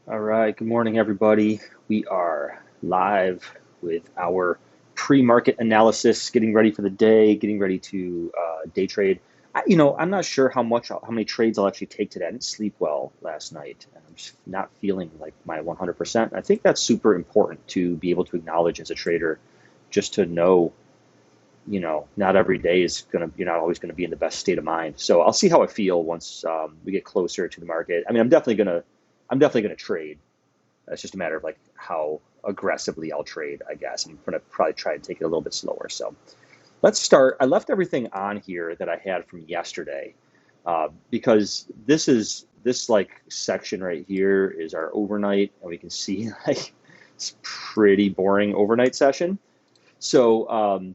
All right, good morning, everybody. We are live with our pre-market analysis, getting ready for the day, getting ready to day trade. I'm not sure how many trades I'll actually take today. I didn't sleep well last night, and I'm just not feeling like my 100%. I think that's super important to be able to acknowledge as a trader, just to know, not every day you're not always gonna be in the best state of mind. So I'll see how I feel once we get closer to the market. I mean, I'm definitely gonna trade. It's just a matter of like how aggressively I'll trade, I guess. I'm gonna probably try to take it a little bit slower. So let's start. I left everything on here that I had from yesterday because this like section right here is our overnight, and we can see like it's pretty boring overnight session. So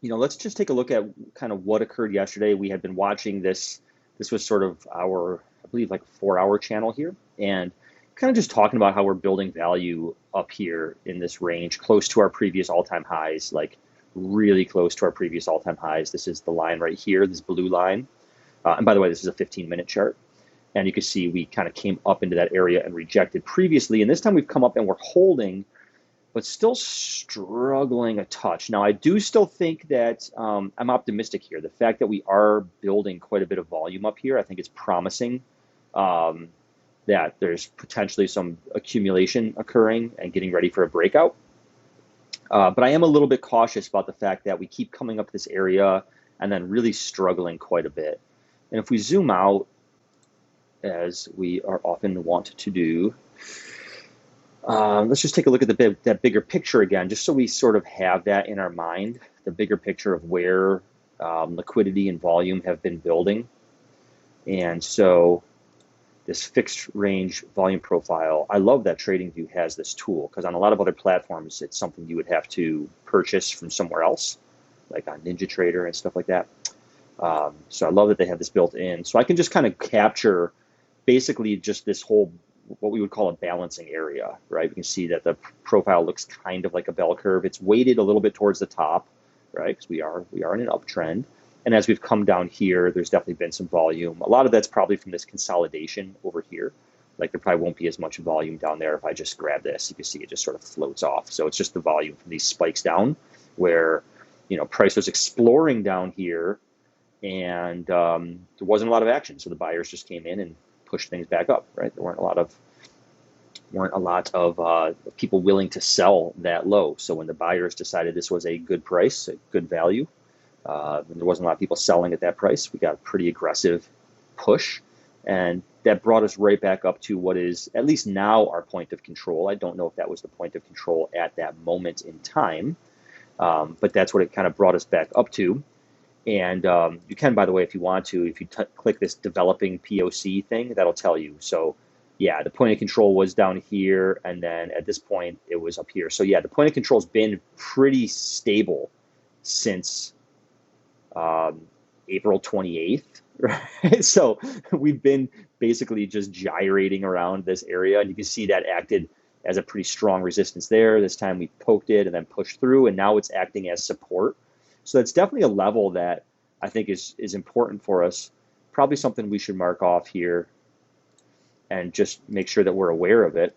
let's just take a look at kind of what occurred yesterday. We had been watching this. This was sort of our, I believe, like 4 hour channel here, and kind of just talking about how we're building value up here in this range, close to our previous all-time highs, like really close to our previous all-time highs. This is the line right here, this blue line. And by the way, this is a 15-minute chart. And you can see we kind of came up into that area and rejected previously. And this time we've come up and we're holding, but still struggling a touch. Now, I do still think that I'm optimistic here. The fact that we are building quite a bit of volume up here, I think it's promising. That there's potentially some accumulation occurring and getting ready for a breakout. But I am a little bit cautious about the fact that we keep coming up this area and then really struggling quite a bit. And if we zoom out, as we are often wont to do, let's just take a look at that bigger picture again, just so we sort of have that in our mind, the bigger picture of where liquidity and volume have been building. And so this fixed range volume profile, I love that TradingView has this tool, because on a lot of other platforms, it's something you would have to purchase from somewhere else, like on NinjaTrader and stuff like that. So I love that they have this built in. So I can just kind of capture basically just this whole, what we would call a balancing area, right? We can see that the profile looks kind of like a bell curve. It's weighted a little bit towards the top, right? Because we are in an uptrend. And as we've come down here, there's definitely been some volume. A lot of that's probably from this consolidation over here. Like there probably won't be as much volume down there if I just grab this. You can see it just sort of floats off. So it's just the volume from these spikes down where, price was exploring down here, and there wasn't a lot of action. So the buyers just came in and pushed things back up, right? There weren't a lot of people willing to sell that low. So when the buyers decided this was a good price, a good value, and there wasn't a lot of people selling at that price, we got a pretty aggressive push, and that brought us right back up to what is at least now our point of control. I don't know if that was the point of control at that moment in time, but that's what it kind of brought us back up to. And you can, by the way, if you want to, if you click this developing POC thing, that'll tell you. So yeah, the point of control was down here, and then at this point it was up here. So yeah, the point of control has been pretty stable since April 28th, right? So we've been basically just gyrating around this area, and you can see that acted as a pretty strong resistance there. This time we poked it and then pushed through, and now it's acting as support. So that's definitely a level that I think is important for us. Probably something we should mark off here and just make sure that we're aware of it,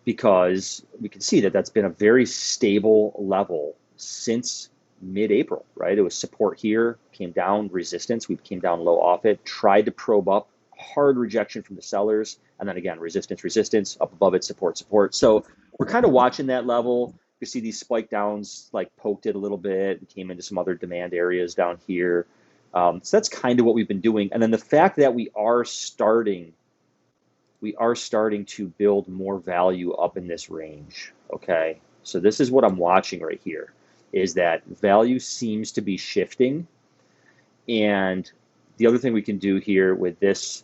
because we can see that that's been a very stable level since mid-April, right? It was support here, came down, resistance, we came down low off it, tried to probe up, hard rejection from the sellers, and then again, resistance, up above it, support. So we're kind of watching that level. You see these spike downs, like poked it a little bit, and came into some other demand areas down here. So that's kind of what we've been doing. And then the fact that we are starting to build more value up in this range, okay? So this is what I'm watching right here, is that value seems to be shifting. And the other thing we can do here with this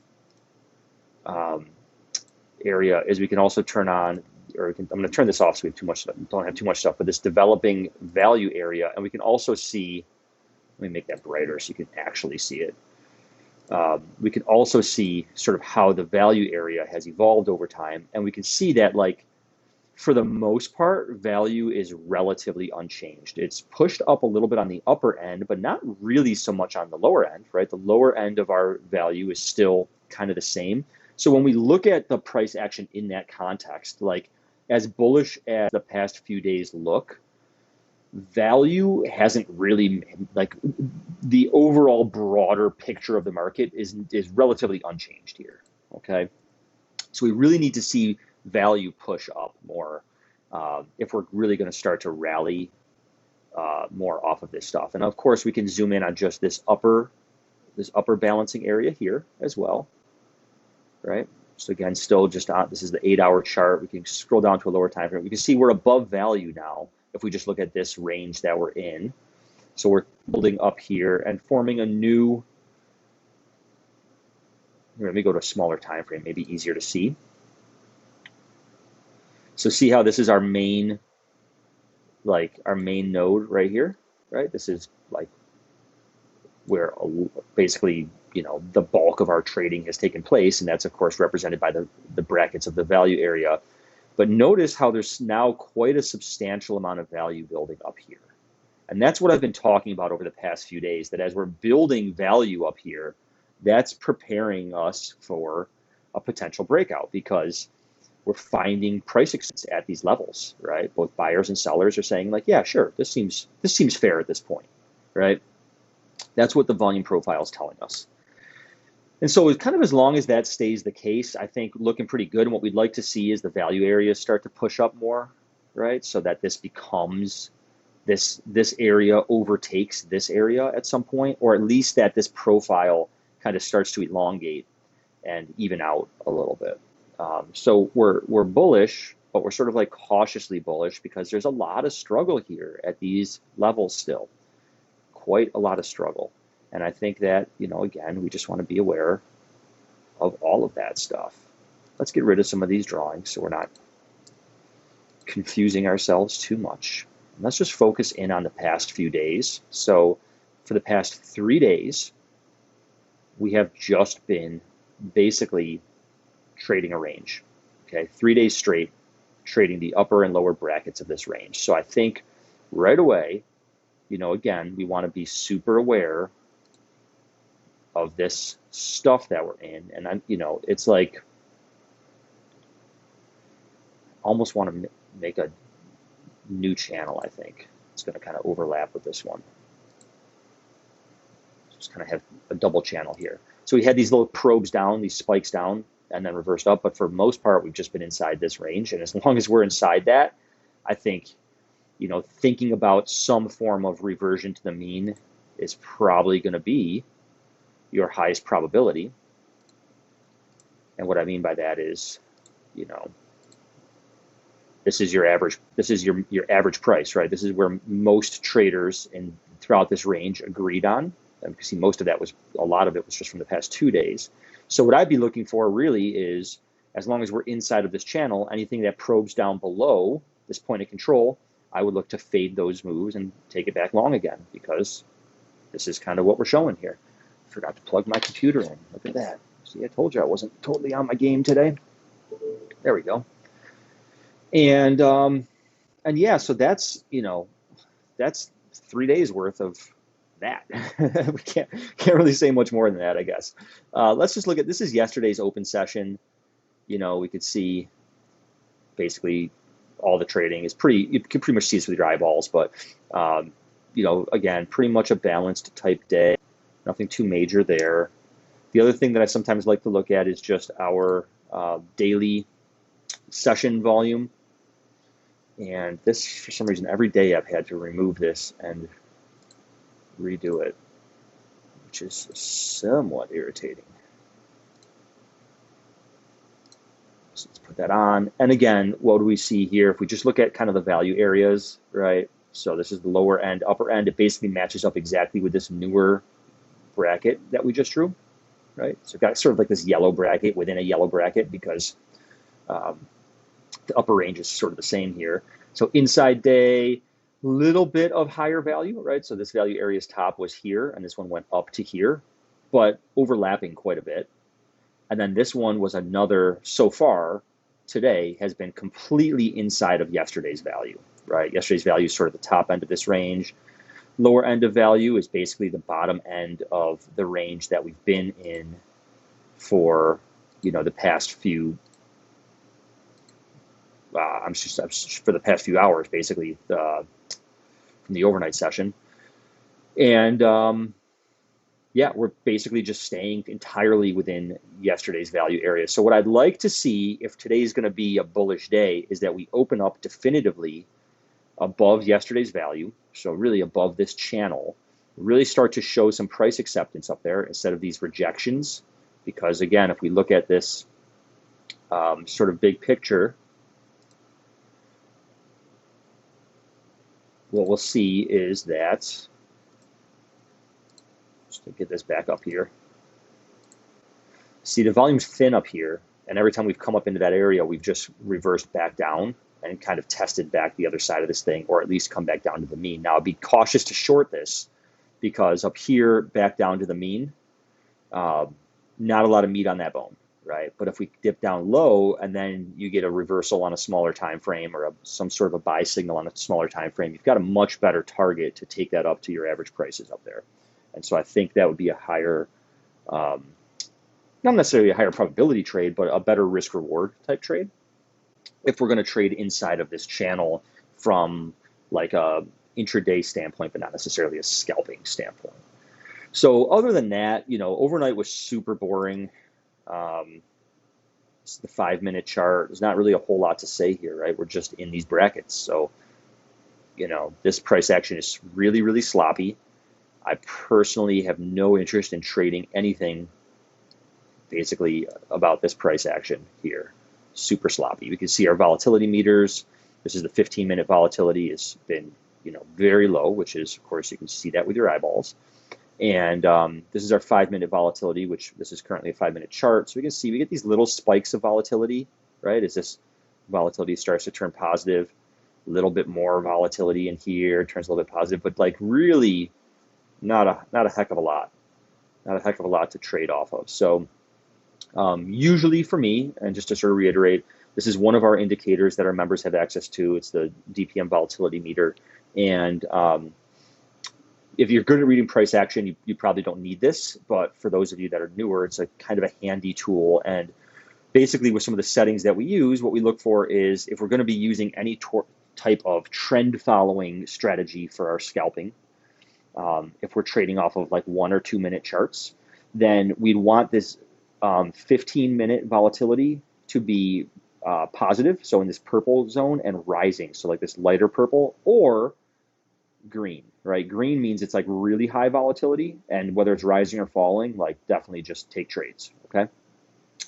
area is we can also turn on, I'm going to turn this off so we don't have too much stuff, but this developing value area, and we can also see, let me make that brighter so you can actually see it. We can also see sort of how the value area has evolved over time, and we can see that, like, for the most part, value is relatively unchanged. It's pushed up a little bit on the upper end, but not really so much on the lower end, right? The lower end of our value is still kind of the same, So when we look at the price action in that context, like as bullish as the past few days look, value hasn't really, like, the overall broader picture of the market is relatively unchanged here. Okay, so we really need to see value push up more if we're really going to start to rally more off of this stuff. And of course, we can zoom in on just this upper balancing area here as well, right? So again, still just on, this is the 8-hour chart. We can scroll down to a lower time frame. We can see we're above value now if we just look at this range that we're in. So we're building up here and forming a new, let me go to a smaller time frame, maybe easier to see. So see how this is our main, like our main node right here, right? This is like where basically, you know, the bulk of our trading has taken place, and that's of course represented by the brackets of the value area. But notice how there's now quite a substantial amount of value building up here. And that's what I've been talking about over the past few days, that as we're building value up here, that's preparing us for a potential breakout, because we're finding price acceptance at these levels, right? Both buyers and sellers are saying like, yeah, sure, this seems fair at this point, right? That's what the volume profile is telling us. And so it's kind of, as long as that stays the case, I think looking pretty good. And what we'd like to see is the value areas start to push up more, right? So that this becomes, this area overtakes this area at some point, or at least that this profile kind of starts to elongate and even out a little bit. So we're bullish, but we're sort of like cautiously bullish, because there's a lot of struggle here at these levels still, quite a lot of struggle. And I think that, you know, again, we just want to be aware of all of that stuff. Let's get rid of some of these drawings so we're not confusing ourselves too much. And let's just focus in on the past few days. So for the past 3 days, we have just been basically trading a range. Okay, 3 days straight trading the upper and lower brackets of this range. So I think right away, you know, again, we want to be super aware of this stuff that we're in. And I'm, you know, it's like, almost want to make a new channel. I think it's going to kind of overlap with this one. Just kind of have a double channel here. So we had these little probes down, these spikes down, and then reversed up. But for the most part, we've just been inside this range. And as long as we're inside that, I think, you know, thinking about some form of reversion to the mean is probably going to be your highest probability. And what I mean by that is, you know, this is your average, this is your average price, right? This is where most traders throughout this range agreed on. And you can see most of that was, a lot of it was just from the past 2 days. So what I'd be looking for really is, as long as we're inside of this channel, anything that probes down below this point of control, I would look to fade those moves and take it back long again, because this is kind of what we're showing here. Forgot to plug my computer in. Look at that. See, I told you I wasn't totally on my game today. There we go. And yeah, so that's, you know, that's 3 days worth of that. We can't really say much more than that, I guess. Let's just look at, this is yesterday's open session. You know, we could see basically all the trading is pretty, you can pretty much see this with your eyeballs, but you know, again, pretty much a balanced type day. Nothing too major there. The other thing that I sometimes like to look at is just our daily session volume. And this, for some reason, every day I've had to remove this and redo it, which is somewhat irritating. So let's put that on. And again, what do we see here? If we just look at kind of the value areas, right? So this is the lower end, upper end. It basically matches up exactly with this newer bracket that we just drew, right? So we've got sort of like this yellow bracket within a yellow bracket, because the upper range is sort of the same here. So inside day, little bit of higher value, right? So this value area's top was here, and this one went up to here, but overlapping quite a bit. And then this one was another, so far today, has been completely inside of yesterday's value, right? Yesterday's value is sort of the top end of this range. Lower end of value is basically the bottom end of the range that we've been in for, the past few, I'm just for the past few hours, basically, from the overnight session. And yeah, we're basically just staying entirely within yesterday's value area. So what I'd like to see, if today is going to be a bullish day, is that we open up definitively above yesterday's value, so really above this channel, really start to show some price acceptance up there instead of these rejections. Because again, if we look at this sort of big picture, what we'll see is that, just to get this back up here, see the volume's thin up here, and every time we've come up into that area, we've just reversed back down and kind of tested back the other side of this thing, or at least come back down to the mean. Now, I'd be cautious to short this because up here, back down to the mean, not a lot of meat on that bone, right? But if we dip down low and then you get a reversal on a smaller time frame or some sort of a buy signal on a smaller time frame, you've got a much better target to take that up to your average prices up there. And so I think that would be a higher, not necessarily a higher probability trade, but a better risk reward type trade if we're going to trade inside of this channel from like a intraday standpoint, but not necessarily a scalping standpoint. So other than that, overnight was super boring. It's the 5-minute chart. There's not really a whole lot to say here, right? We're just in these brackets. So, this price action is really, really sloppy. I personally have no interest in trading anything basically about this price action here. Super sloppy. We can see our volatility meters. This is the 15-minute volatility. It's been, very low, which is, of course, you can see that with your eyeballs. And this is our 5-minute volatility, which this is currently a 5-minute chart. So we can see we get these little spikes of volatility, right? As this volatility starts to turn positive, a little bit more volatility in here, turns a little bit positive, but like really not a heck of a lot, to trade off of. So usually for me, and just to sort of reiterate, this is one of our indicators that our members have access to. It's the DPM volatility meter. And if you're good at reading price action, you probably don't need this. But for those of you that are newer, it's a kind of a handy tool. And basically with some of the settings that we use, what we look for is if we're going to be using any type of trend following strategy for our scalping, if we're trading off of like 1 or 2 minute charts, then we'd want this 15-minute volatility to be positive, so in this purple zone, and rising, so like this lighter purple, or green, right? Green means it's like really high volatility, and whether it's rising or falling, like definitely just take trades, okay?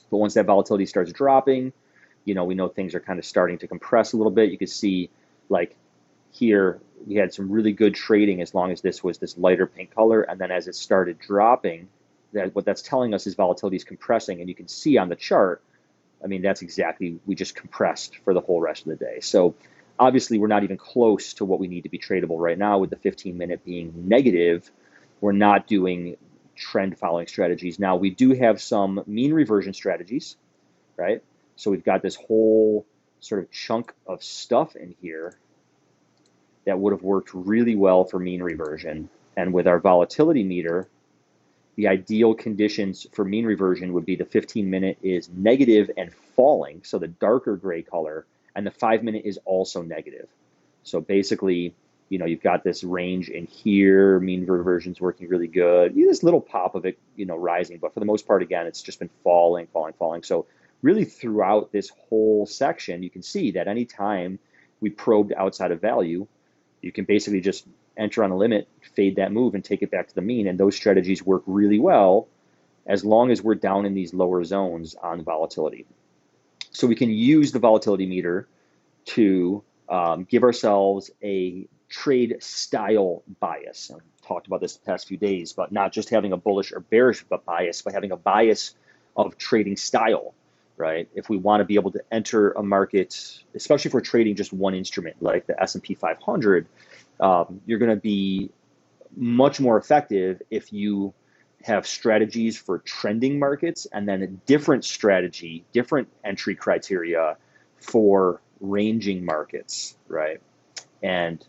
But once that volatility starts dropping, we know things are kind of starting to compress a little bit. You can see like here, we had some really good trading as long as this was this lighter pink color, and then as it started dropping, what that's telling us is volatility is compressing, and you can see on the chart, I mean, that's exactly, we just compressed for the whole rest of the day. So obviously we're not even close to what we need to be tradable right now with the 15-minute being negative. We're not doing trend following strategies. Now we do have some mean reversion strategies, right? So we've got this whole sort of chunk of stuff in here that would have worked really well for mean reversion. And with our volatility meter, the ideal conditions for mean reversion would be the 15-minute is negative and falling, so the darker gray color, and the 5-minute is also negative. So basically, you've got this range in here, mean reversion's working really good. This little pop of it, rising, but for the most part, again, it's just been falling. So really throughout this whole section, you can see that anytime we probed outside of value, you can basically just enter on a limit, fade that move, and take it back to the mean. And those strategies work really well as long as we're down in these lower zones on volatility. So we can use the volatility meter to give ourselves a trade style bias. I've talked about this the past few days, but not just having a bullish or bearish bias, but having a bias of trading style, right? If we want to be able to enter a market, especially if we're trading just one instrument like the S&P 500, you're going to be much more effective if you have strategies for trending markets and then a different strategy, different entry criteria for ranging markets, right? And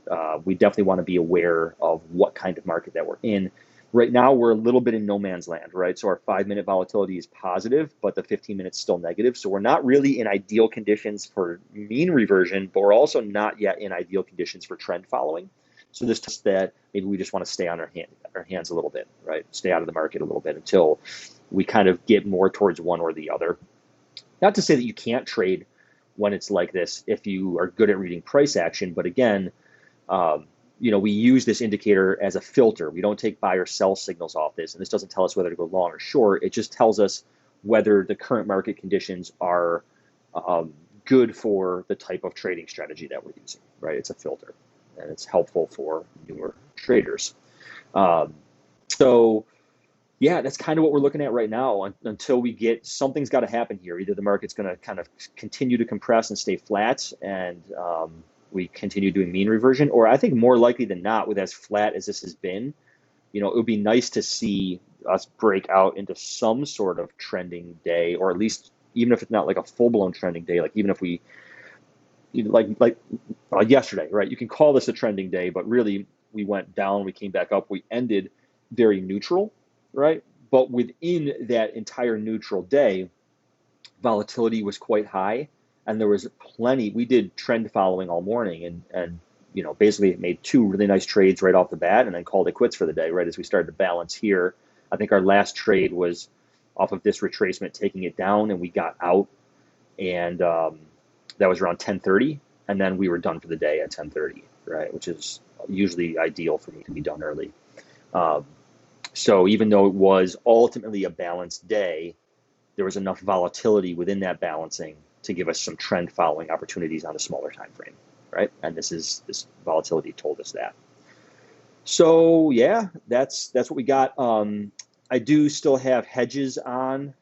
we definitely want to be aware of what kind of market that we're in. Right now, we're a little bit in no man's land, right? So our 5-minute volatility is positive, but the 15 minutes still negative. So we're not really in ideal conditions for mean reversion, but we're also not yet in ideal conditions for trend following. So this is that maybe we just want to stay on our hands a little bit, right? Stay out of the market a little bit until we kind of get more towards one or the other. Not to say that you can't trade when it's like this if you are good at reading price action, but again, um, we use this indicator as a filter. We don't take buy or sell signals off this, and this doesn't tell us whether to go long or short. It just tells us whether the current market conditions are good for the type of trading strategy that we're using, right? It's a filter, and it's helpful for newer traders. Um, so yeah, that's kind of what we're looking at right now until we get something's got to happen here. Either the market's going to kind of continue to compress and stay flat, and we continue doing mean reversion, or I think more likely than not, with as flat as this has been, it would be nice to see us break out into some sort of trending day, or at least even if it's not like a full blown trending day, like even if we like yesterday, right? You can call this a trending day, but really we went down, we came back up, we ended very neutral, right? But within that entire neutral day, volatility was quite high, and there was plenty. We did trend following all morning, and basically made two really nice trades right off the bat, and then called it quits for the day. Right as we started to balance here, I think our last trade was off of this retracement, taking it down, and we got out, and that was around 10:30, and then we were done for the day at 10:30, right? Which is usually ideal for me to be done early. Um, so even though it was ultimately a balanced day, there was enough volatility within that balancing to give us some trend following opportunities on a smaller time frame, right? And this volatility told us that. So yeah, that's what we got. I do still have hedges on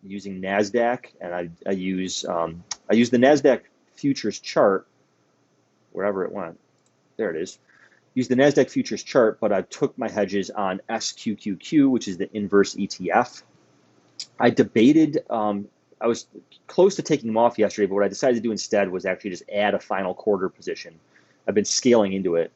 using Nasdaq, and I use the Nasdaq futures chart wherever it went. There it is. Use the Nasdaq futures chart, but I took my hedges on SQQQ, which is the inverse ETF. I debated. I was close to taking them off yesterday, but what I decided to do instead was actually just add a final quarter position. I've been scaling into it,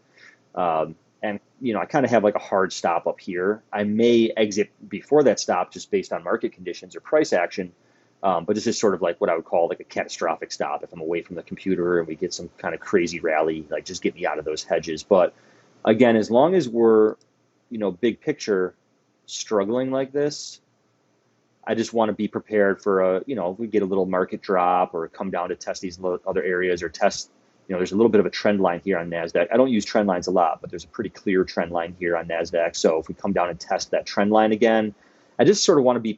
and I kind of have like a hard stop up here. I may exit before that stop just based on market conditions or price action, but this is sort of like what I would call like a catastrophic stop. If I'm away from the computer and we get some kind of crazy rally, like just get me out of those hedges. But again, as long as we're, big picture struggling like this, I just want to be prepared for if we get a little market drop or come down to test these other areas or test, there's a little bit of a trend line here on NASDAQ. I don't use trend lines a lot, but there's a pretty clear trend line here on NASDAQ. So if we come down and test that trend line again, I just sort of want to be,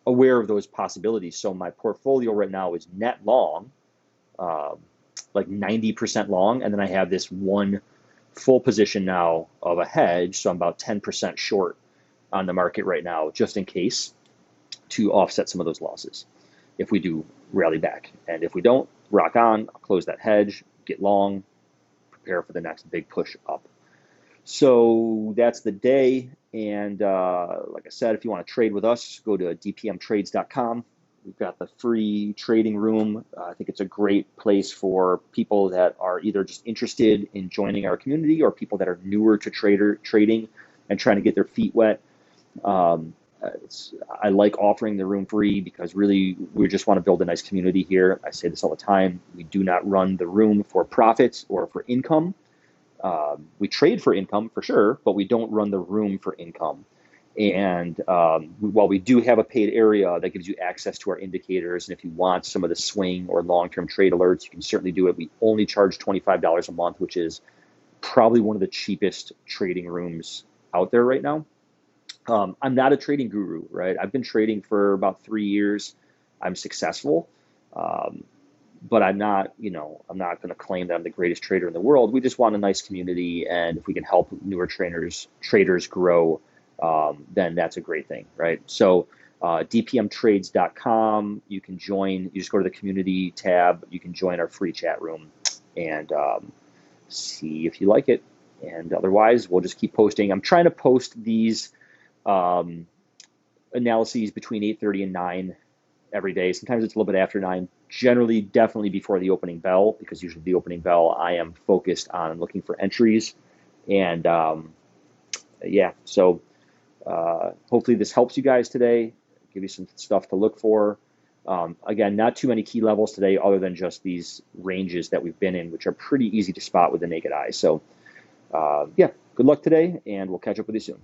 aware of those possibilities. So my portfolio right now is net long, like 90% long. And then I have this one full position now of a hedge. So I'm about 10% short on the market right now, just in case, to offset some of those losses if we do rally back. And if we don't, rock on, I'll close that hedge, get long, prepare for the next big push up. So that's the day. And like I said, if you want to trade with us, go to dpmtrades.com. We've got the free trading room. I think it's a great place for people that are either just interested in joining our community or people that are newer to trading and trying to get their feet wet. I like offering the room free because really we just want to build a nice community here. I say this all the time. We do not run the room for profits or for income. We trade for income for sure, but we don't run the room for income. And while we do have a paid area that gives you access to our indicators, and if you want some of the swing or long-term trade alerts, you can certainly do it. We only charge $25 a month, which is probably one of the cheapest trading rooms out there right now. I'm not a trading guru, right? I've been trading for about 3 years. I'm successful, but I'm not going to claim that I'm the greatest trader in the world. We just want a nice community, and if we can help newer traders grow, then that's a great thing, right? So dpmtrades.com, you can join. You just go to the community tab. You can join our free chat room and see if you like it. And otherwise, we'll just keep posting. I'm trying to post these analyses between 8:30 and 9 every day. Sometimes it's a little bit after 9. Generally, definitely before the opening bell, because usually the opening bell, I am focused on looking for entries and yeah, so hopefully this helps you guys today, give you some stuff to look for. Again, not too many key levels today other than just these ranges that we've been in, which are pretty easy to spot with the naked eye. So yeah, good luck today, and we'll catch up with you soon.